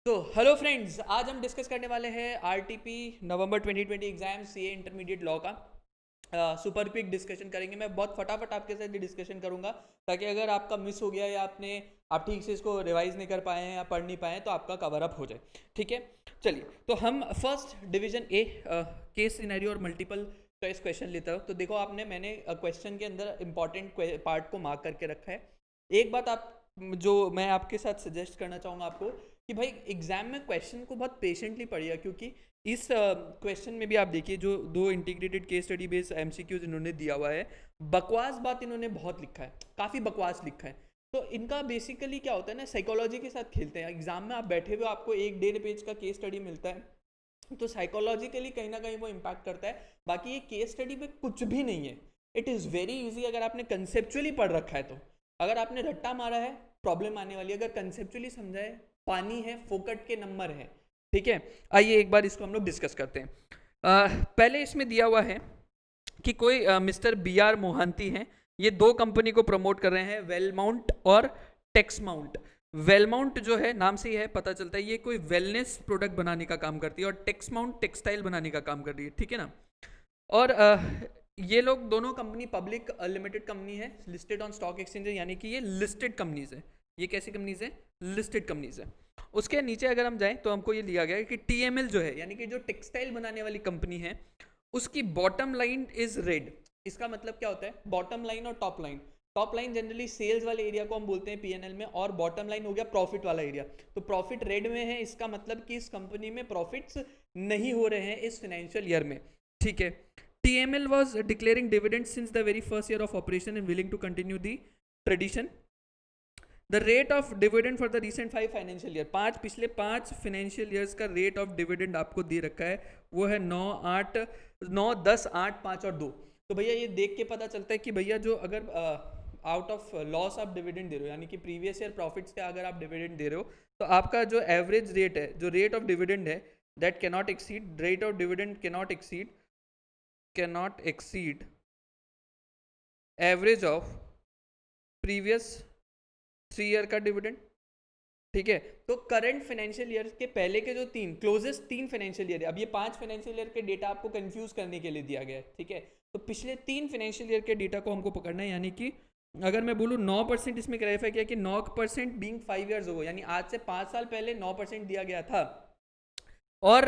तो hello friends, आज हम डिस्कस करने वाले हैं आरटीपी नवंबर 2020 एग्जाम सीए इंटरमीडिएट लॉ का सुपर क्विक डिस्कशन करेंगे। मैं बहुत फटाफट आपके साथ ये डिस्कशन करूंगा ताकि अगर आपका मिस हो गया या आप ठीक से इसको रिवाइज नहीं कर पाए हैं या पढ़ नहीं पाए हैं तो आपका कवर अप हो जाए। ठीक है, चलिए तो हम first division A case scenario और मल्टीपल चॉइस क्वेश्चन लेता हूँ। तो देखो मैंने क्वेश्चन के अंदर इंपॉर्टेंट पार्ट को मार्क करके रखा है। एक बात आप जो मैं आपके साथ सजेस्ट करना चाहूँगा आपको कि भाई एग्जाम में क्वेश्चन को बहुत पेशेंटली पढ़िए, क्योंकि इस क्वेश्चन में भी आप देखिए जो दो integrated case study based MCQs इन्होंने दिया हुआ है, बकवास बात इन्होंने बहुत लिखा है, काफ़ी बकवास लिखा है। तो इनका बेसिकली क्या होता है ना, साइकोलॉजी के साथ खेलते हैं। एग्जाम में आप बैठे हुए आपको 1-1.5 पेज का केस स्टडी मिलता है, तो साइकोलॉजिकली कहीं ना कहीं वो इम्पैक्ट करता है। बाकी ये केस स्टडी में कुछ भी नहीं है, इट इज़ वेरी इजी अगर आपने कंसेप्चुअली पढ़ रखा है तो। अगर आपने रट्टा मारा है प्रॉब्लम आने वाली है, अगर कंसेप्चुअली समझा है, पानी है, फोकट के नंबर है। ठीक है, आइए एक बार इसको हम लोग डिस्कस करते हैं। पहले इसमें दिया हुआ है कि कोई मिस्टर बी आर मोहंती हैं, ये दो कंपनी को प्रमोट कर रहे हैं, वेलमाउंट और टेक्समाउंट। वेलमाउंट जो है नाम से ही है पता चलता है ये कोई वेलनेस प्रोडक्ट बनाने का काम करती है, और टेक्समाउंट टेक्सटाइल बनाने का काम कर रही है। ठीक है ना। और ये लोग दोनों कंपनी पब्लिक लिमिटेड कंपनी है, लिस्टेड ऑन स्टॉक एक्सचेंज, यानी कि ये लिस्टेड कंपनीज है। ये कैसी कंपनीज है? लिस्टेड कंपनीज है। उसके नीचे अगर हम जाएं तो हमको ये लिया गया है कि टीएमएल जो है, यानी कि जो टेक्सटाइल बनाने वाली कंपनी है, उसकी बॉटम लाइन इज रेड। इसका मतलब क्या होता है? बॉटम लाइन और top line. Top line generally sales वाले एरिया को हम बोलते हैं पीएनएल में, और बॉटम लाइन हो गया प्रॉफिट वाला एरिया। तो प्रॉफिट रेड में है, इसका मतलब कि इस कंपनी में प्रॉफिट्स नहीं हो रहे हैं इस फाइनेंशियल ईयर में। ठीक है। TML was declaring dividends since the very first year of operation and willing to continue the tradition. The rate of dividend for the recent 5 financial year, पिछले 5 फाइनेंशियल ईयर्स का रेट ऑफ डिविडेंड आपको दे रखा है, वो है 9, 8, 9, 10, 8, 5 और 2। तो भैया ये देख के पता चलता है कि भैया जो अगर आउट ऑफ लॉस आप डिविडेंड दे रहे हो, यानी कि प्रीवियस ईयर प्रॉफिट्स का अगर आप डिविडेंड दे रहे हो, तो आपका जो एवरेज रेट है, जो रेट ऑफ डिविडेंड है, that cannot exceed, rate of dividend cannot exceed average of previous 3 year का डिविडेंड। ठीक है। तो करंट फाइनेंशियल ईयर के पहले के जो क्लोजेस्ट 3 फाइनेंशियल ईयर है, अब ये 5 फाइनेंशियल ईयर के डेटा आपको कंफ्यूज करने के लिए दिया गया है। ठीक है। तो पिछले 3 फाइनेंशियल ईयर के डेटा को हमको पकड़ना है, यानी कि अगर मैं बोलूँ 9% इसमें क्लैरिफाई किया कि 9% बीइंग 5 ईयर्स हो, यानी आज से 5 साल पहले 9% दिया गया था, और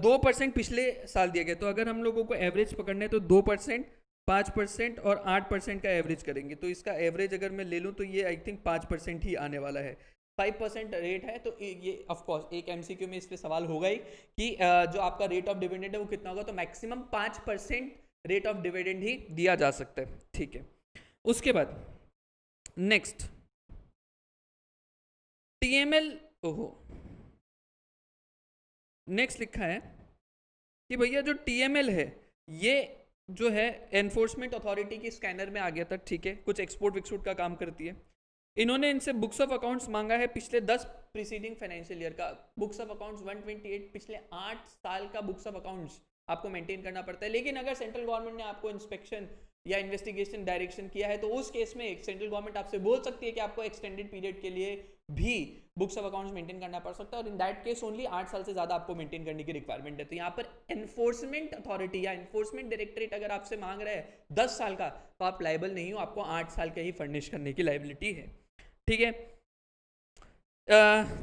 2% पिछले साल दिया गया। तो अगर हम लोगों को एवरेज पकड़ना है तो 2%, 5% और 8% का एवरेज करेंगे। तो इसका एवरेज अगर मैं ले लूँ तो ये आई थिंक 5% ही आने वाला है। 5% रेट है, तो ये ऑफकोर्स एक एमसीक्यू में इस पर सवाल होगा ही कि जो आपका रेट ऑफ डिविडेंड है वो कितना होगा। तो मैक्सिमम 5% रेट ऑफ डिविडेंड ही दिया जा सकता है। ठीक है। उसके बाद नेक्स्ट टीएमएल, ओहो, नेक्स्ट लिखा है कि भैया जो टीएमएल है ये जो है एनफोर्समेंट अथॉरिटी की स्कैनर में आ गया था। ठीक है। कुछ एक्सपोर्ट विक्सपोर्ट का काम करती है। इन्होंने इनसे बुक्स ऑफ अकाउंट्स मांगा है पिछले 10 प्रीसीडिंग फाइनेंशियल ईयर का। बुक्स ऑफ अकाउंट्स 128, पिछले 8 साल का बुक्स ऑफ अकाउंट्स आपको मेंटेन करना पड़ता है। लेकिन अगर सेंट्रल गवर्नमेंट ने आपको इंस्पेक्शन या इन्वेस्टिगेशन डायरेक्शन किया है तो उस केस में सेंट्रल गवर्नमेंट आपसे बोल सकती है कि आपको एक्सटेंडेड पीरियड के लिए भी बुक्स ऑफ अकाउंट्स मेंटेन करना पड़ सकता है, और इन दैट केस ओनली 8 साल से ज्यादा आपको मेंटेन करने की रिक्वायरमेंट है। तो यहाँ पर एनफोर्समेंट अथॉरिटी या एनफोर्समेंट डायरेक्टरेट अगर आपसे मांग रहा है 10 साल का, तो आप लायबल नहीं हो, आपको 8 साल का ही फर्निश करने की लायबिलिटी है। ठीक है।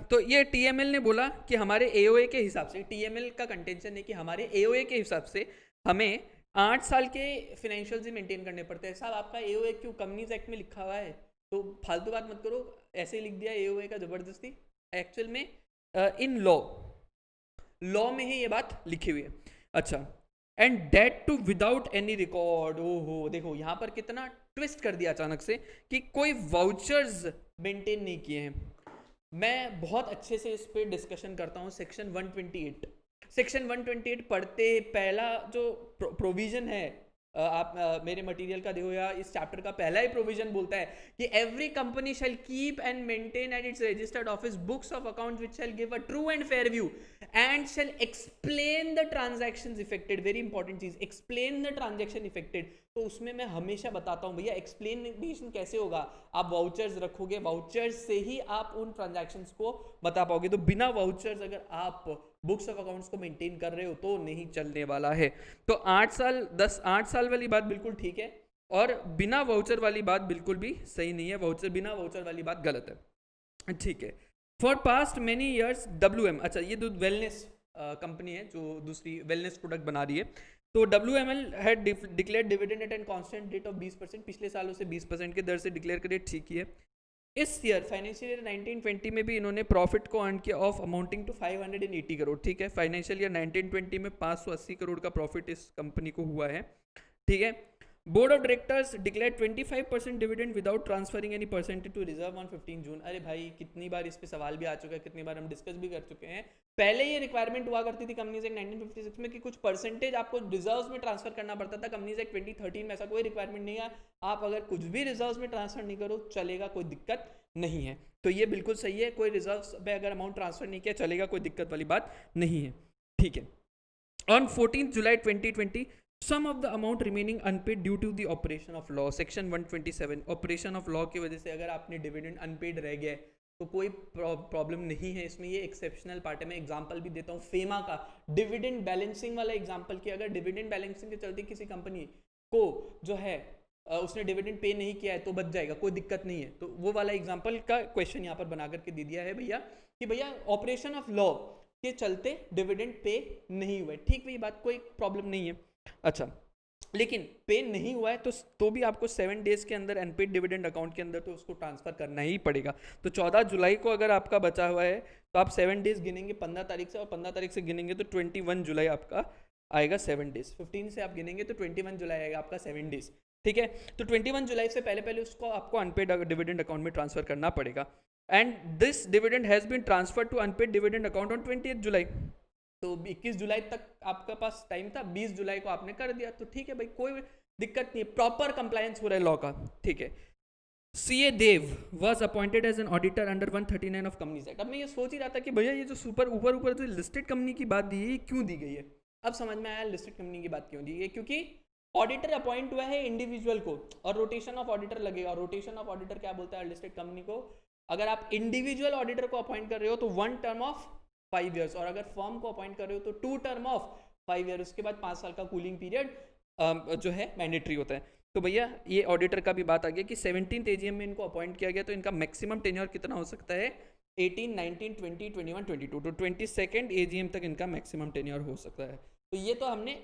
तो ये टीएमएल ने बोला कि हमारे एओए के हिसाब से, टीएमएल का कंटेंशन है कि हमारे एओए के हिसाब से हमें 8 साल के फाइनेंशियल ही मेंटेन करने पड़ते हैं। साहब आपका एओए क्यों कंपनीज एक्ट में लिखा हुआ है, तो फालतू बात मत करो, ऐसे ही लिख दिया एओए का जबरदस्ती। एक्चुअल में इन लॉ में ही ये बात लिखी हुई है। अच्छा, and date to without any record. ओहो, देखो यहाँ पर कितना ट्विस्ट कर दिया अचानक से कि कोई वाउचर्स मेंटेन नहीं किए हैं। मैं बहुत अच्छे से इस पे डिस्कशन करता हूँ। सेक्शन 128, सेक्शन 128 पढ़ते पहला जो प्रोविजन है, आप मेरे मटेरियल का देखो या इस चैप्टर का पहला ही प्रोविजन बोलता है कि every company shall keep and maintain at its registered office books of accounts which shell give a true and fair view and shall explain the transactions affected. Very important चीज, explain the transaction affected. तो उसमें मैं हमेशा बताता हूँ भैया explanation कैसे होगा, आप वाउचर्स रखोगे, वाउचर्स से ही आप उन ट्रांजैक्शंस को बता पाओगे। तो बिना वाउचर्स अगर आप बुक्स ऑफ अकाउंट्स को मेंटेन कर रहे हो तो नहीं चलने वाला है। तो 8 साल वाली बात बिल्कुल ठीक है, और बिना वाउचर वाली बात बिल्कुल भी सही नहीं है, बिना वाउचर वाली बात गलत है, ठीक है। For past many years WM, अच्छा ये तो वेलनेस कंपनी है जो दूसरी वेलनेस प्रोडक्ट बना रही है, तो WML had declare dividend at an constant rate of 20%, पिछले सालों से 20% के दर से डिक्लेयर करे, ठीक ही है। इस ईयर फाइनेंशियल ईयर 1920 में भी इन्होंने प्रॉफिट को अर्न किया ऑफ अमाउंटिंग टू 580 करोड़, ठीक है। फाइनेंशियल ईयर 1920 में 580 करोड़ का प्रॉफिट इस कंपनी को हुआ है, ठीक है। Board of directors declare 25% dividend without transferring any percentage to reserve on 15 June. अरे भाई कितनी बार इस पे सवाल भी आ चुका है, कितनी बार हम डिस्कस भी कर चुके हैं। पहले ये रिक्वायरमेंट हुआ करती थी कंपनीज एक्ट 1956 में कि कुछ परसेंटेज आपको रिजर्व्स में ट्रांसफर करना पड़ता था। कंपनीज एक्ट 2013 में ऐसा कोई रिक्वायरमेंट नहीं है, आप अगर कुछ भी रिजर्व्स में ट्रांसफर नहीं करो चलेगा, कोई दिक्कत नहीं है। तो ये बिल्कुल सही है, कोई रिजर्व्स पे अगर अमाउंट ट्रांसफर नहीं किया चलेगा, कोई दिक्कत वाली बात नहीं है, ठीक है। On 14 July 2020 some of the amount remaining unpaid due to the operation of law, section 127, operation of law की वजह से अगर आपने डिविडेंड अनपेड रह गया तो कोई प्रॉब्लम नहीं है इसमें, ये एक्सेप्शनल पार्ट है। मैं एग्जांपल भी देता हूँ फेमा का, डिविडेंड बैलेंसिंग वाला एग्जांपल कि अगर डिविडेंड बैलेंसिंग के चलते किसी कंपनी को जो है उसने डिविडेंड पे नहीं किया है तो बच जाएगा, कोई दिक्कत नहीं है। तो वो वाला एग्जांपल का क्वेश्चन यहाँ पर बना करके दे दिया है भैया कि भैया ऑपरेशन ऑफ लॉ के चलते डिविडेंड पे नहीं हुआ है, ठीक वही बात, कोई प्रॉब्लम नहीं है। अच्छा, लेकिन पे नहीं हुआ है तो भी आपको 7 डेज के अंदर अनपेड डिविडेंड अकाउंट के अंदर तो उसको ट्रांसफर करना ही पड़ेगा। तो 14 जुलाई को अगर आपका बचा हुआ है तो आप 7 डेज गिनेंगे 15 तारीख से, और 15 तारीख से गिनेंगे तो 21 जुलाई आपका आएगा 7 डेज। 15 से आप गिनेंगे तो 21 जुलाई आएगा आपका 7 डेज, ठीक है। तो 21 जुलाई से पहले उसको आपको अनपेड डिविडेंड अकाउंट में ट्रांसफर करना पड़ेगा। And this dividend has been transfer to unpaid dividend account on 20 July. तो 21 जुलाई तक आपका पास टाइम था, 20 जुलाई को आपने कर दिया, तो ठीक है भाई, कोई दिक्कत नहीं है, प्रॉपर कंप्लायंस हो रहा है लॉ का, ठीक है। CA Dev was appointed as an auditor under 139 of companies act. अब मैं ये सोच ही रहा था कि भैया ये जो ऊपर जो लिस्टेड कंपनी की बात दी है ये क्यों दी गई है। अब समझ में आया लिस्टेड कंपनी की बात क्यों दी है, क्योंकि ऑडिटर अपॉइंट हुआ है इंडिविजुअल को और रोटेशन ऑफ ऑडिटर लगेगा। रोटेशन ऑफ ऑडिटर क्या बोलता है लिस्टेड कंपनी को, अगर आप इंडिविजुअल ऑडिटर को अपॉइंट कर रहे हो तो 1 टर्म ऑफ 5 ईयर्स, और अगर फर्म को अपॉइंट कर रहे हो तो 2 टर्म ऑफ 5 ईयर, उसके बाद 5 साल का कूलिंग पीरियड जो है मैंडेटरी होता है। तो भैया ये ऑडिटर का भी बात आ गया कि 17th AGM में इनको अपॉइंट किया गया, तो इनका मैक्सिमम टेन्योर कितना हो सकता है 18, 19, 20, 21, 22, तो 22nd AGM तक इनका मैक्सिमम टेन्योर हो सकता है। तो ये तो हमने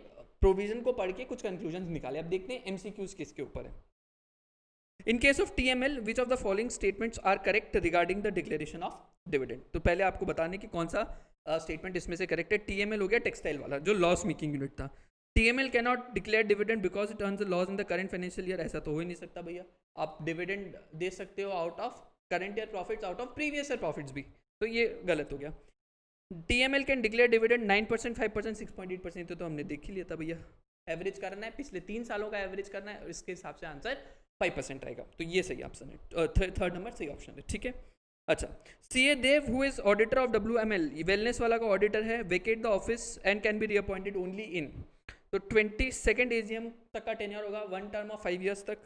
प्रोविजन को पढ़ के कुछ कंक्लूजन निकाले। अब देखते हैं MCQs किसके ऊपर है। In case of TML which of the following statements are correct regarding the declaration of dividend. तो पहले आपको बताने की कौन सा स्टेटमेंट इसमें से करेक्ट है। TML हो गया टेक्सटाइल वाला जो लॉस मेकिंग यूनिट था। TML cannot declare dividend because it earns the loss in the current financial year. ऐसा तो हो ही नहीं सकता भैया, आप डिविडेंड दे सकते हो out of current year profits, out of previous year profits भी, तो ये गलत हो गया। TML कैन डिक्लेयर डिविडेंड 9%, 5%, 6.8%, तो हमने देख ही लिया था भैया, एवरेज करना है, पिछले 3 सालों का एवरेज करना है, इसके हिसाब से आंसर 5% आएगा। तो ये सही ऑप्शन है, थर्ड नंबर सही ऑप्शन है, ठीक है। अच्छा, CA Dev who is auditor of WML, wellness वाला का ऑडिटर है, vacate the office and can be reappointed only in, तो 22nd AGM तक का टेन्योर होगा, 1 टर्म ऑफ 5 ईयर्स तक,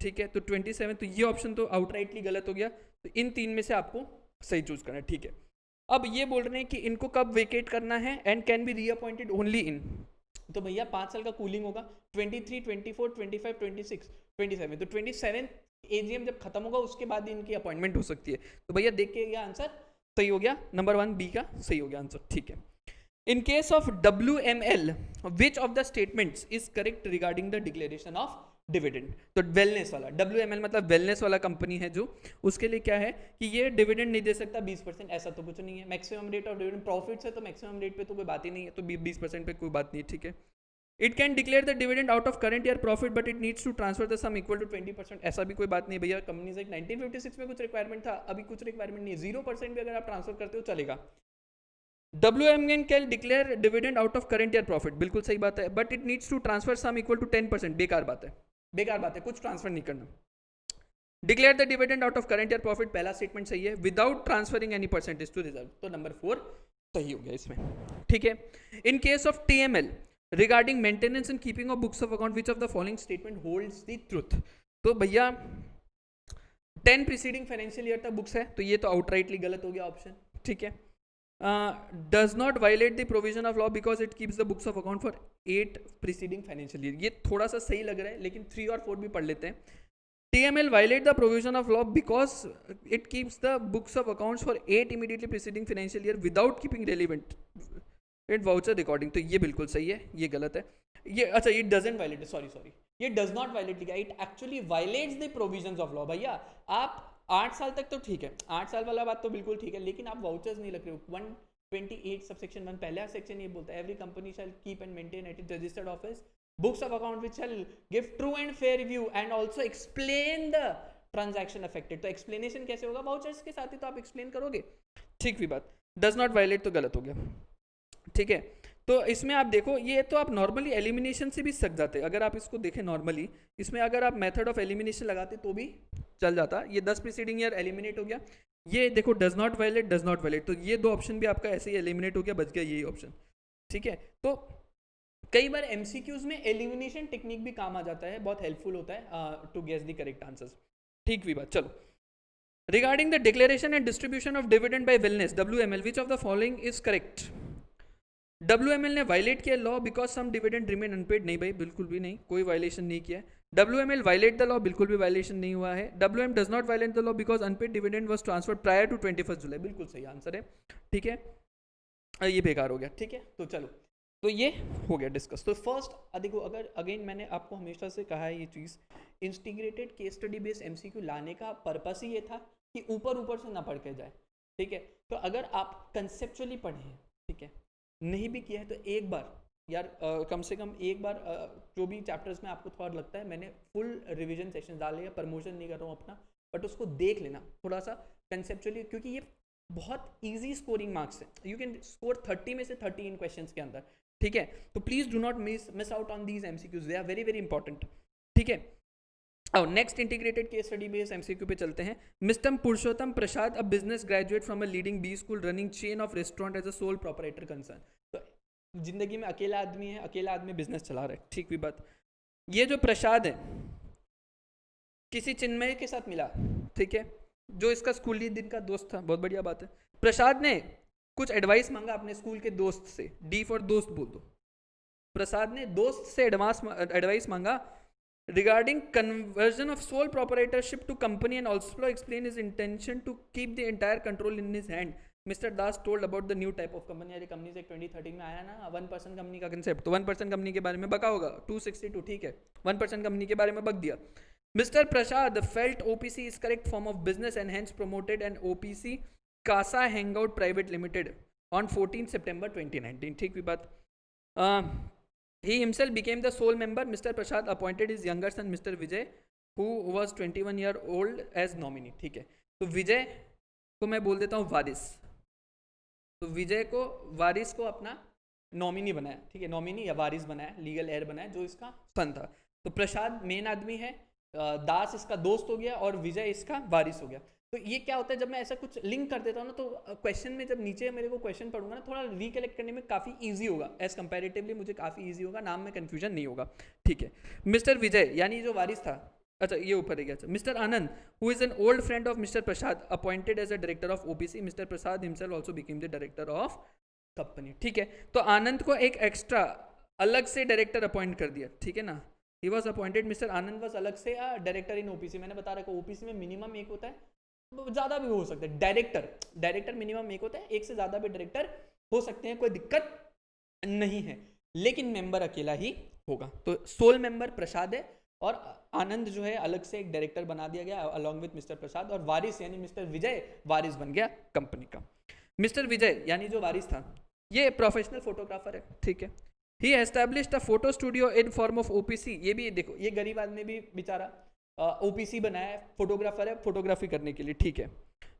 ठीक है। तो 27, तो ये ऑप्शन तो आउटराइटली गलत हो गया, तो इन 3 में से आपको सही चूज करना है, ठीक है। अब ये बोल रहे हैं कि इनको कब वेकेट करना है, and can be reappointed only in, तो भैया 5 साल का कूलिंग होगा, 23, 24, 25, 26, 27, तो 27 AGM जब खत्म होगा उसके बाद इनकी अपॉइंटमेंट हो सकती है। तो भैया देख के आंसर सही हो गया, नंबर 1 B का सही हो गया आंसर, ठीक है। In case of WML which of the statements is correct regarding the declaration of dividend, तो वेलनेस वाला, WML मतलब वेलनेस वाला कंपनी है जो, उसके लिए क्या है कि ये डिविडेंड नहीं दे सकता 20%, ऐसा तो कुछ नहीं है। Maximum rate of dividend profits है तो मैक्सिमम रेट पे तो कोई बात ही नहीं है, तो 20% पे कोई बात नहीं है, ठीक है। It can declare the dividend out of current year profit but it needs to transfer the sum equal to 20%, ऐसा भी कोई बात नहीं भैया। कंपनीज एक 1956 में कुछ रिक्वायरमेंट था, अभी कुछ रिक्वायरमेंट नहीं है, 0% भी अगर आप ट्रांसफर करते हो चलेगा। WML can declare dividend out of current year profit, बिल्कुल सही बात है, but it needs to transfer sum equal to 10%, बेकार बात है, बेकार बात है, कुछ ट्रांसफर नहीं करना। Declare the dividend out of current year profit, पहला स्टेटमेंट सही है, without transferring any percentage to reserve, तो नंबर 4 सही हो गया इसमें, ठीक है। In case of TML regarding maintenance and keeping of books of account which of the following statement holds the truth. तो भैया 10 प्रीसीडिंग फाइनेंशियल ईयर तक बुक्स है, तो ये तो आउटराइटली गलत हो गया ऑप्शन, ठीक है। Does not violate the provision of law because it keeps the books of account for 8 preceding financial year. ये थोड़ा सा सही लग रहा है, लेकिन 3 और 4 भी पढ़ लेते हैं। TML violate the provision of law because it keeps the books of accounts for 8 immediately preceding financial year without keeping relevant voucher recording। तो ये बिल्कुल सही है, ये गलत है। ये अच्छा, ये doesn't violate, सॉरी ये does not violate लिखा, it actually violates the provisions of law। भैया आप 8 साल तक तो ठीक है, 8 साल वाला बात तो बिल्कुल ठीक है, लेकिन आप वाउचर्स नहीं लग रहे हो। 128 सबसेक्शन 1 पहला सेक्शन ये बोलता है every company shall keep and maintain at it registered office books of account which shall give true and fair review and also explain the transaction affected। तो explanation कैसे होगा? vouchers के साथ ही तो आप explain करोगे, ठीक भी बात। does not violate तो गलत हो गया, ठीक है। तो इसमें आप देखो, ये तो आप नॉर्मली एलिमिनेशन से भी सक जाते, अगर आप इसको देखें नॉर्मली, इसमें अगर आप मेथड ऑफ एलिमिनेशन लगाते तो भी चल जाता। ये 10 प्रीसीडिंग ईयर एलिमिनेट हो गया, ये देखो डज नॉट वायलेट, तो ये 2 ऑप्शन भी आपका ऐसे ही एलिमिनेट हो गया, बच गया यही ऑप्शन, ठीक है। तो कई बार एमसीक्यूज में एलिमिनेशन टेक्निक भी काम आ जाता है, बहुत हेल्पफुल होता है to guess the correct answers, ठीक भी बात। चलो, regarding the declaration and distribution of dividend by wellness WML which of the following is correct? WML ने वायलेट किया law because some dividend remain unpaid. नहीं भाई, बिल्कुल भी नहीं, कोई वायलेशन नहीं किया। WML वायलेट द लॉ, बिल्कुल भी वायलेशन नहीं हुआ है। WM does not violate the law because unpaid dividend was transferred prior to 21 July, बिल्कुल सही आंसर है, ठीक है। ये बेकार हो गया, ठीक है। तो चलो, तो ये हो गया डिस्कस। तो फर्स्ट देखो, अगर अगेन मैंने आपको हमेशा से कहा है ये चीज़, integrated case study based MCQ लाने का पर्पस ही ये था कि ऊपर ऊपर से ना पढ़ के जाए, ठीक है। तो अगर आप कंसेप्चुअली पढ़े, ठीक है, नहीं भी किया है तो एक बार यार कम से कम एक बार जो भी चैप्टर्स में आपको थोड़ा लगता है, मैंने फुल रिविजन सेशन डाले, प्रमोशन नहीं कर रहा हूँ अपना, बट उसको देख लेना थोड़ा सा कंसेप्चुअली, क्योंकि ये बहुत ईजी स्कोरिंग मार्क्स है। यू कैन स्कोर 30 में से 30 इन क्वेश्चंस के अंदर, ठीक है। तो please do not miss out on these MCQs, they are very very important, ठीक है। अब next integrated case study based MCQ पे चलते हैं। Mister Purushottam Prasad, a business graduate from a leading B school running chain of restaurant as a sole proprietor concern. तो जिंदगी में अकेला आदमी है, अकेला आदमी बिजनेस चला रहा है, ठीक भी बात। ये जो प्रसाद है किसी चिन्मय के साथ मिला, ठीक है, जो इसका स्कूली दिन का दोस्त था, बहुत बढ़िया बात है। प्रसाद ने कुछ एडवाइस मांगा अपने स्कूल के दोस्त से, D फॉर दोस्त बोल दो। प्रसाद ने दोस्त से एडवाइस मांगा regarding conversion of sole proprietorship to company and also explain his intention to keep the entire control in his hand। Mr. Das told about the new type of company। अरे company से 2013 में आया ना 1% company का concept, तो 1% company के बारे में बका होगा 262, ठीक है, 1% कंपनी के बारे में बक दिया। Mr. Prasad felt OPC is correct form of business and hence promoted an OPC Casa Hangout Private Limited on 14 September 2019, ठीक भी बात। He himself became the sole member। Mr. Prasad appointed his younger son Mr. Vijay who was 21 year old as nominee, ठीक है। तो विजय को मैं बोल देता हूँ वारिस, तो विजय को वारिस को अपना नॉमिनी बनाया, ठीक है, नॉमिनी या वारिस बनाया, लीगल एयर बनाया, जो इसका सन था। तो प्रसाद मेन आदमी है, दास इसका दोस्त हो गया और विजय इसका वारिस हो गया। तो ये क्या होता है, जब मैं ऐसा कुछ लिंक कर देता हूँ ना, तो क्वेश्चन में जब नीचे मेरे को क्वेश्चन पढ़ूंगा ना, थोड़ा रिकलेक्ट करने में काफ़ी इजी होगा, एज कंपैरेटिवली मुझे काफ़ी इजी होगा, नाम में कन्फ्यूजन नहीं होगा, ठीक है। मिस्टर विजय यानी जो वारिस था, अच्छा ये ऊपर है गया। Mister Anand who is an old friend of mister Prasad appointed as a director of OPC। Mister Prasad himself also became the director of company, ठीक है। तो आनंद को एक एक्स्ट्रा अलग से डायरेक्टर अपॉइंट कर दिया, ठीक है ना। He was appointed, mister Anand was अलग से डायरेक्टर इन OPC। मैंने बता रखा OPC में मिनिमम एक होता है, ज़्यादा भी हो सकता है, डायरेक्टर मिनिमम एक होता है, एक से ज़्यादा भी डायरेक्टर हो सकते हैं, कोई दिक्कत नहीं है, लेकिन मेंबर अकेला ही होगा। तो सोल मेंबर प्रसाद है और आनंद जो है अलग से एक डायरेक्टर बना दिया गया अलॉन्ग विद मिस्टर प्रसाद, और वारिस यानी मिस्टर विजय वारिस बन गया कंपनी का। मिस्टर विजय यानी जो वारिस था ये प्रोफेशनल फोटोग्राफर है, ठीक है। ही established a photo studio in form of OPC। ये भी देखो, ये गरीब आदमी भी बेचारा OPC बनाया है, फोटोग्राफर है, फोटोग्राफी करने के लिए, ठीक है।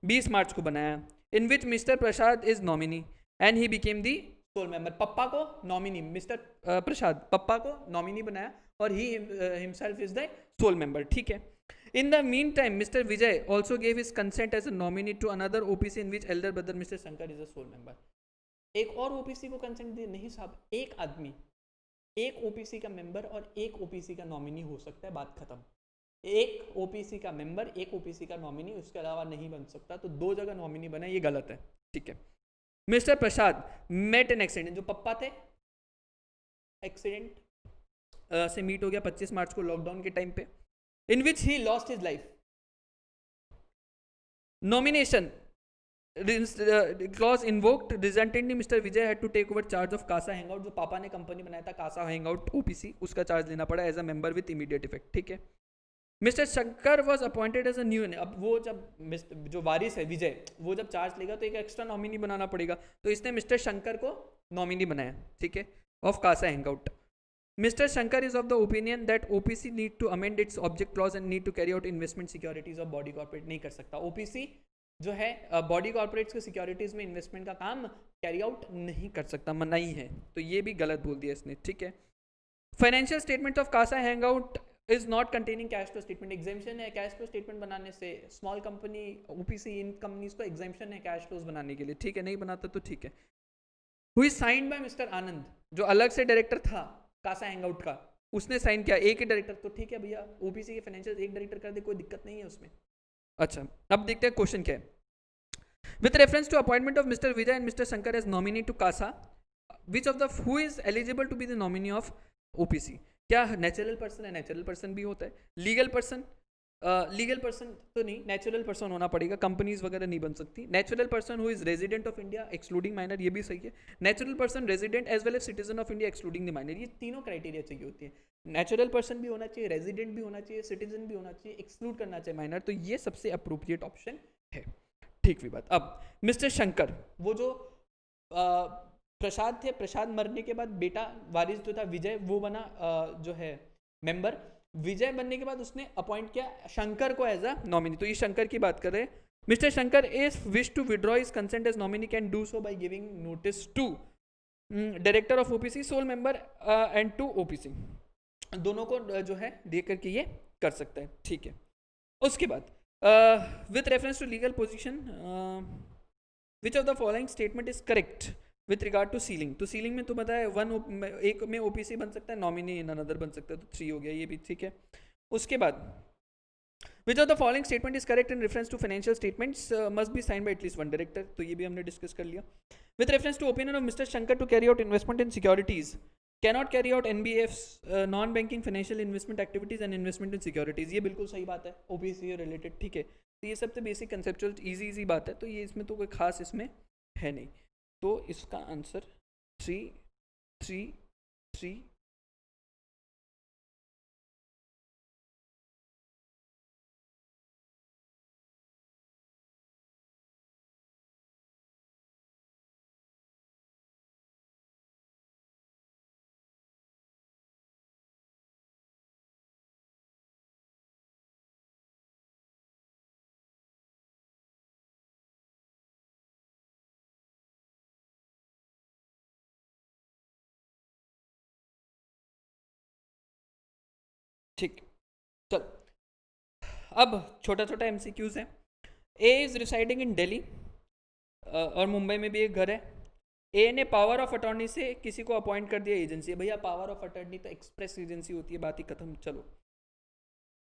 20 मार्च को बनाया, in which mister Prasad is nominee and he became the sole member. पप्पा को नॉमिनी, मिस्टर प्रसाद पप्पा को नॉमिनी बनाया और he himself is the sole member, ठीक है। In the mean time mister Vijay also gave his consent as a nominee to another OPC in which elder brother mister Shankar is a sole member. एक और OPC को consent दिया नहीं साहब, एक आदमी एक ओपीसी का मेंबर और एक ओपीसी का नॉमिनी हो सकता है, बात खत्म। एक ओपीसी का मेंबर, एक ओपीसी का नॉमिनी, उसके अलावा नहीं बन सकता। तो दो जगह नॉमिनी बना, ये गलत है, ठीक है। Mister Prasad met an accident, जो पप्पा थे, एक्सीडेंट से मीट हो गया 25 मार्च को लॉकडाउन के टाइम पे, in which he lost his life. Nomination clause invoked, resultantly mister Vijay had to take over charge of Casa Hangout, जो पापा ने कंपनी बनाया था कासा हैंगआउट ओपीसी, उसका चार्ज लेना पड़ा as a member with immediate effect, ठीक है। Mister Shankar was appointed as a new, अब वो जब जो वारिस है विजय, वो जब चार्ज लेगा तो एक एक्स्ट्रा नॉमिनी बनाना पड़ेगा, तो इसने मिस्टर शंकर को नॉमिनी बनाया, ठीक है, of Casa Hangout. Mr. Shankar is of the opinion that OPC need to amend its object clause and need to carry out investment securities of body corporate, नहीं कर सकता। OPC जो है बॉडी कॉर्पोरेट्स के securities में investment का काम carry out नहीं कर सकता, मनाही है, तो ये भी गलत बोल दिया इसने, ठीक है। Financial statement of Casa Hangout is not containing cash flow statement, exemption है कैश फ्लो स्टेटमेंट बनाने से, small company OPC in companies को एग्जाम्पशन है कैश फ्लोज बनाने के लिए, ठीक है, नहीं बनाता तो ठीक है। Who is signed by mister Anand, जो अलग से डायरेक्टर था कासा हैंगआउट का, उसने साइन किया, एक ही डायरेक्टर, तो ठीक है भैया, ओपीसी के फाइनेंशियल एक डायरेक्टर कर दे, कोई दिक्कत नहीं है उसमें। अच्छा, अब देखते हैं क्वेश्चन क्या है। With reference to appointment of mister Vijay and mister Shankar as nominee to Casa, which of the who is eligible to be the nominee of OPC, क्या नेचुरल पर्सन है, नेचुरल पर्सन भी होता है, लीगल पर्सन, लीगल पर्सन तो नहीं, natural person होना पड़ेगा, companies वगैरह नहीं बन सकती। Natural person who is resident of India excluding minor, ये भी सही है। Natural person resident as well as citizen of India excluding the minor, ये तीनों क्राइटेरिया चाहिए होती है। नेचुरल पर्सन भी होना चाहिए, रेजिडेंट भी होना चाहिए, सिटीजन भी होना चाहिए, एक्सक्लूड करना चाहिए माइनर, तो ये सबसे अप्रोप्रिएट ऑप्शन है, ठीक हुई बात। अब मिस्टर शंकर, वो जो प्रसाद थे, प्रसाद मरने के बाद बेटा वारिस जो था विजय, वो बना जो है मेंबर, विजय बनने के बाद उसने अपॉइंट किया शंकर को एज अ नॉमिनी, तो ये शंकर की बात कर रहे हैं। Mister Shankar if wish to withdraw his consent as nominee can do so by giving notice to director of OPC, sole member and to OPC, दोनों को जो है दे करके ये कर सकता है, ठीक है। उसके बाद with reference to legal position, which of the following statement is correct with regard to ceiling, तो सीलिंग में तो बताया एक में ओपीसी बन सकता है, नॉमिनी इन अनदर बन सकता है, तो 3 हो गया, ये भी ठीक है। उसके बाद which of the following statement is correct in reference to financial statements must be signed by at least one director, तो ये भी हमने डिस्कस कर लिया। With reference to opinion of mister Shankar to carry out investment in securities, cannot carry out NBFCs, non banking financial investment activities and investment in securities, ये बिल्कुल सही बात है, ओपीसी रिलेटेड, ठीक है। तो ये सब तो बेसिक कंसेप्चुअल इजी बात है, तो ये इसमें तो कोई खास इसमें है नहीं, तो इसका आंसर 3 3 3 ठीक। चल अब छोटा छोटा एमसीक्यूज है। ए इज रिसाइडिंग इन दिल्ली और मुंबई में भी एक घर है। ए ने पावर ऑफ अटॉर्नी से किसी को अपॉइंट कर दिया एजेंसी, भैया पावर ऑफ अटॉर्नी तो एक्सप्रेस एजेंसी होती है, बात ही खत्म। चलो,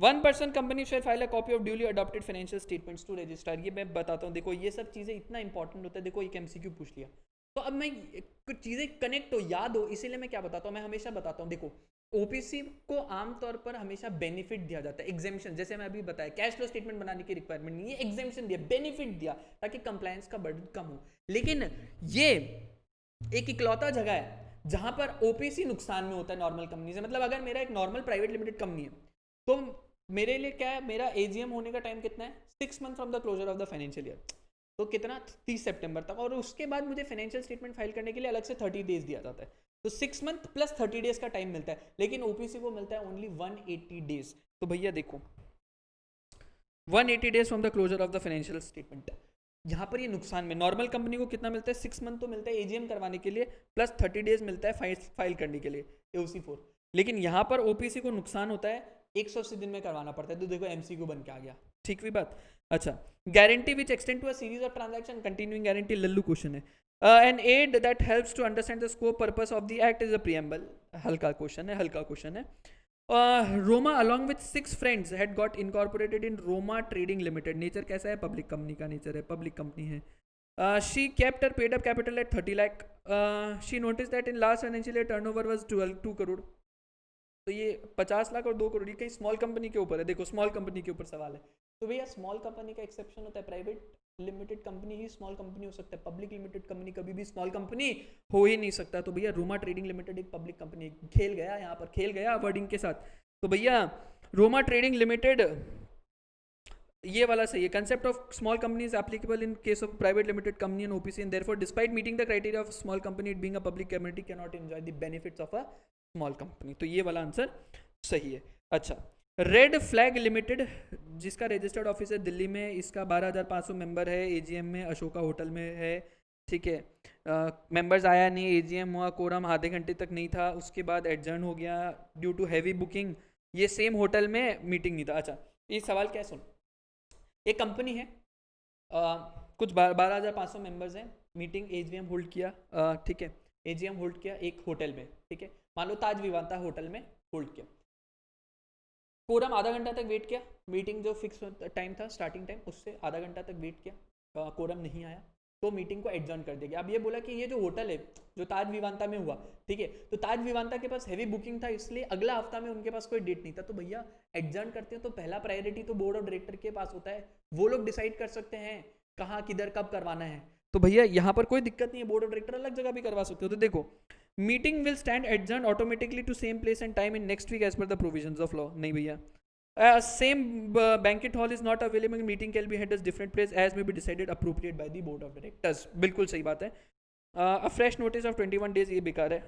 1 person company share file a copy of duly adopted financial statements to register, ये मैं बताता हूँ, देखो ये सब चीज़ें इतना इंपॉर्टेंट होता है, देखो एक एमसीक्यू पूछ लिया तो अब मैं कुछ चीज़ें कनेक्ट हो, याद हो, इसीलिए मैं क्या बताता हूँ, मैं हमेशा बताता हूँ, देखो ओपीसी को आमतौर पर हमेशा बेनिफिट दिया जाता है, एग्जामिशन, जैसे मैं अभी बताया कैश फ्लो स्टेटमेंट बनाने की रिक्वायरमेंट नहीं, ये एग्जामिशन दिया, बेनिफिट दिया ताकि कंप्लायंस का बर्डन कम हो। लेकिन ये एक इकलौता जगह है जहां पर ओपीसी नुकसान में होता है नॉर्मल कंपनी से। मतलब अगर मेरा एक नॉर्मल प्राइवेट लिमिटेड कंपनी है तो मेरे लिए क्या है, मेरा एजीएम होने का टाइम कितना है, 6 months from the closure of the financial year, तो कितना 30 सितंबर तक, और उसके बाद मुझे फाइनेंशियल स्टेटमेंट फाइल करने के लिए अलग से 30 days दिया जाता है, तो 6 month प्लस 30 days का टाइम मिलता है। लेकिन ओपीसी को मिलता है ओनली 180 days। तो भैया देखो 180 days from the closure of the financial statement, यहाँ पर ये नुकसान में, नॉर्मल कंपनी को कितना मिलता है, 6 month तो मिलता है एजीएम करवाने के लिए, प्लस 30 days मिलता है फाइल करने के लिए AOC4। लेकिन यहाँ पर ओपीसी को नुकसान होता है 180 दिन में करवाना पड़ता है, तो देखो एमसीक्यू बन के आ गया, ठीक हुई बात। अच्छा, guarantee which extend to a series of transaction, continuing guarantee लल्लू क्वेश्चन है। An aid that helps to understand the scope purpose of the act is a preamble, हल्का क्वेश्चन है। Roma along with 6 friends had got incorporated in Roma Trading Limited. Nature कैसा है? Public company का nature है, public company है। She kept her paid up capital at 30 lakh. She noticed that in last financial year turnover was 2 crore. तो ये 50 लाख और 2 करोड़, ये कहीं स्मॉल कंपनी के ऊपर है। देखो स्मॉल कंपनी के ऊपर सवाल है, तो भैया स्मॉल कंपनी का एक्सेप्शन होता है, प्राइवेट लिमिटेड कंपनी ही स्मॉल कंपनी हो सकता है, पब्लिक लिमिटेड कंपनी कभी भी स्मॉल कंपनी हो ही नहीं सकता। तो भैया रोमा ट्रेडिंग लिमिटेड एक पब्लिक कंपनी, खेल गया यहाँ पर, खेल गया वर्डिंग के साथ। तो भैया रोमा ट्रेडिंग लिमिटेड ये वाला सही है। Concept of small company is applicable in case of private limited company and OPC and therefore despite meeting the criteria of small company it being a public community can not enjoy the benefits of a small company. तो ये वाला answer सही है। अच्छा, red flag limited जिसका registered office है दिल्ली में, इसका 12,500 मेंबर है, एजीएम में अशोका होटल में है, ठीक है। मेंबर्स आया नहीं, एजीएम हुआ, कोरम आधे घंटे तक नहीं था, उसके बाद एडजर्न हो गया ड्यू टू हैवी बुकिंग। ये सेम होटल में मीटिंग नहीं था। अच्छा, ये सवाल क्या सुन, एक कंपनी है, कुछ 12,500 मेंबर्स हैं, मीटिंग एजीएम होल्ड किया, ठीक है, एजीएम होल्ड किया एक होटल में, ठीक है, मान लो ताज विवांता होटल में होल्ड किया। कोरम आधा घंटा तक वेट किया, मीटिंग जो फिक्स टाइम था स्टार्टिंग टाइम उससे आधा घंटा तक वेट किया, कोरम नहीं आया, तो मीटिंग को एडजर्न कर दिया। अब ये बोला कि ये जो होटल है जो ताज विवांता में हुआ, ठीक है, तो ताज विवांता के पास हैवी बुकिंग था, इसलिए अगला हफ्ता में उनके पास कोई डेट नहीं था। तो भैया एडजर्न करते हैं तो पहला प्रायोरिटी तो बोर्ड ऑफ डायरेक्टर के पास होता है, वो लोग डिसाइड कर सकते हैं कहाँ किधर कब करवाना है। तो भैया यहाँ पर कोई दिक्कत नहीं है, बोर्ड ऑफ डायरेक्टर अलग जगह भी करवा सकते हो। तो देखो, meeting will stand adjourn automatically to same place and time in next week as per the provisions of law. नहीं भैया, same banquet hall is not available, meeting can be held as different place as may be decided appropriate by the board of directors। बिल्कुल सही बात है। a fresh notice of 21 days ये बेकार है,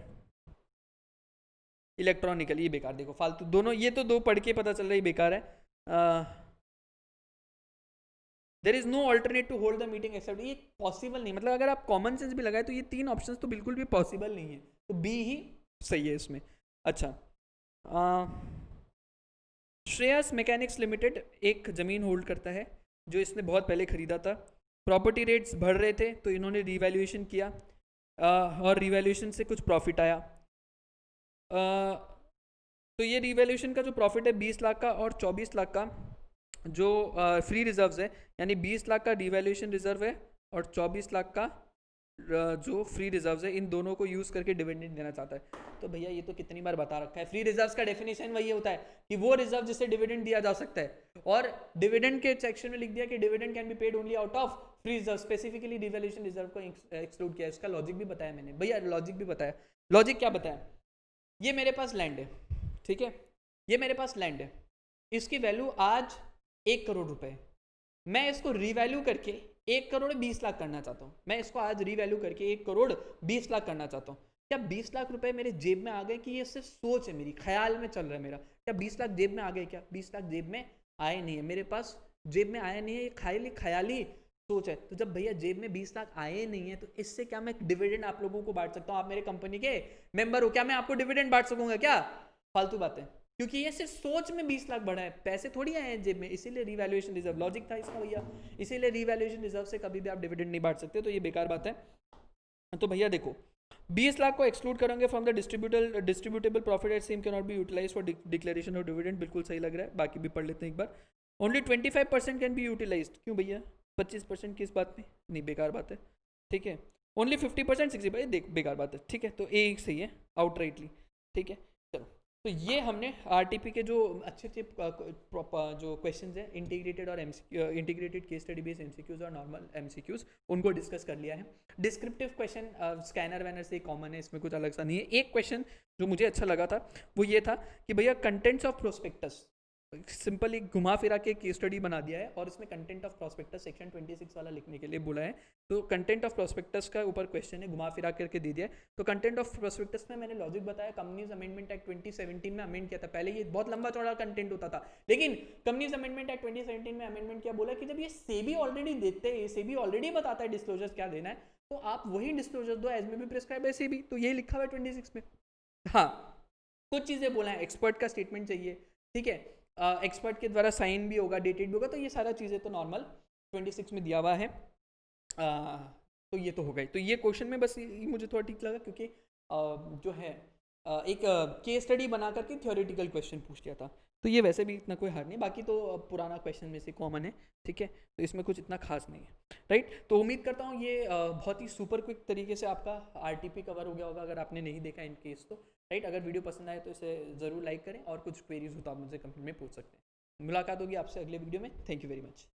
electronical ये बेकार। देखो फालतू दोनों, ये तो दो पढ़ के पता चल रहा है बेकार है। There is no alternate to hold the meeting except, ये पॉसिबल नहीं, मतलब अगर आप कॉमन सेंस भी लगाए तो ये तीन ऑप्शंस तो बिल्कुल भी पॉसिबल नहीं है, तो बी ही सही है इसमें। अच्छा, श्रेयस मैकेनिक्स लिमिटेड एक ज़मीन होल्ड करता है जो इसने बहुत पहले ख़रीदा था, प्रॉपर्टी रेट्स बढ़ रहे थे तो इन्होंने रिवैल्यूएशन किया, और रिवैल्यूएशन से कुछ प्रॉफिट आया। तो ये रिवैल्यूएशन का जो प्रॉफिट है 20 लाख का और 24 लाख का जो फ्री रिजर्व्स है, यानी 20 लाख का रिवैल्यूएशन रिजर्व है और 24 लाख का जो फ्री रिजर्व्स है, इन दोनों को यूज़ करके डिविडेंड देना चाहता है। तो भैया ये तो कितनी बार बता रखा है, फ्री रिजर्व्स का डेफिनेशन वही होता है कि वो रिजर्व जिससे डिविडेंड दिया जा सकता है, और डिविडेंड के सेक्शन में लिख दिया कि dividend can be paid only out of free reserve, specifically revaluation reserve को एक्सक्लूड किया। इसका लॉजिक भी बताया मैंने भैया, लॉजिक भी बताया। लॉजिक क्या बताया, ये मेरे पास लैंड है, ठीक है, ये मेरे पास लैंड है, इसकी वैल्यू आज 1 करोड़ रुपए, मैं इसको रीवैल्यू करके 1 करोड़ 20 लाख करना चाहता हूँ, मैं इसको आज रीवैल्यू करके 1 करोड़ 20 लाख करना चाहता हूँ। क्या 20 लाख रुपए मेरे जेब में आ गए कि ये सिर्फ सोच है मेरी, ख्याल में चल रहा है मेरा? क्या 20 लाख जेब में आ गए? क्या 20 लाख जेब में आए नहीं है, मेरे पास जेब में आया नहीं है, ये ख्याली सोच है। तो जब भैया जेब में 20 लाख आए नहीं है तो इससे क्या मैं डिविडेंड आप लोगों को बांट सकता हूँ? आप मेरे कंपनी के मेंबर हो, क्या मैं आपको डिविडेंड बांट सकूंगा क्या? फालतू बातें, क्योंकि ये सिर्फ सोच में 20 लाख बढ़ा है, पैसे थोड़ी आए हैं जेब में, इसीलिए रिवैल्यूएशन रिजर्व लॉजिक था इसका भैया, इसीलिए रिवैल्यूएशन रिजर्व से कभी भी आप डिविडेंड नहीं बांट सकते, तो ये बेकार बात है। तो भैया देखो, 20 लाख को एक्सक्लूड करेंगे from the distributable profit at same can not be utilise for declaration of dividend, बिल्कुल सही लग रहा है, बाकी भी पढ़ लेते हैं एक बार। ओनली 25% कैन बी यूटिलाइज, क्यों भैया 25% किस बात में? नहीं, बेकार बात है, ठीक है। ओनली 50% 60, भाई देख बेकार बात है, ठीक है, तो एक सही है आउटराइटली, ठीक है। चलो, तो ये हमने आरटीपी के जो अच्छे जो क्वेश्चंस हैं, इंटीग्रेटेड और integrated case study based MCQs और नॉर्मल एमसीक्यूज, उनको डिस्कस कर लिया है। डिस्क्रिप्टिव क्वेश्चन स्कैनर वैनर से कॉमन है, इसमें कुछ अलग सा नहीं है। एक क्वेश्चन जो मुझे अच्छा लगा था वो ये था कि भैया कंटेंट्स ऑफ प्रोस्पेक्टस, सिंपली घुमा फिरा के केस स्टडी बना दिया है और इसमें कंटेंट ऑफ प्रोस्पेक्टस सेक्शन 26 वाला लिखने के लिए बोला है। तो कंटेंट ऑफ प्रोस्पेक्टस का ऊपर क्वेश्चन है, घुमा फिरा करके दे दिया है। तो कंटेंट ऑफ प्रोस्पेक्टस में मैंने लॉजिक बताया, कंपनीज अमेंडमेंट एक्ट 2017 में अमेंड किया था। पहले ये बहुत लंबा चौड़ा कंटेंट होता था, लेकिन कंपनीज अमेंडमेंट एक्ट 2017 में अमेंडमेंट किया, बोला कि जब ये सेबी ऑलरेडी देते हैं, सेबी ऑलरेडी बताता है डिस्क्लोजर्स क्या देना है, तो आप वही डिस्क्लोजर दो एज में भी प्रिस्क्राइब है सेबी। तो ये लिखा हुआ है 26 में। हाँ, कुछ चीज़ें बोला है, एक्सपर्ट का स्टेटमेंट चाहिए, ठीक है, एक्सपर्ट के द्वारा साइन भी होगा, डेटेड भी होगा, तो ये सारा चीज़ें तो नॉर्मल 26 में दिया हुआ है। तो ये तो हो गई। तो ये क्वेश्चन में बस मुझे थोड़ा ठीक लगा, क्योंकि जो है एक केस स्टडी बना करके थ्योरेटिकल क्वेश्चन पूछ लिया था। तो ये वैसे भी इतना कोई हार्ड नहीं, बाकी तो पुराना क्वेश्चन में से कॉमन है, ठीक है, तो इसमें कुछ इतना खास नहीं है, राइट। तो उम्मीद करता हूँ ये बहुत ही सुपर क्विक तरीके से आपका आरटीपी कवर हो गया होगा, अगर आपने नहीं देखा इन केस तो, राइट। अगर वीडियो पसंद आए तो इसे ज़रूर लाइक करें, और कुछ क्वेरीज हो तो आप मुझसे कमेंट में पूछ सकते हैं। मुलाकात होगी आपसे अगले वीडियो में। Thank you very much.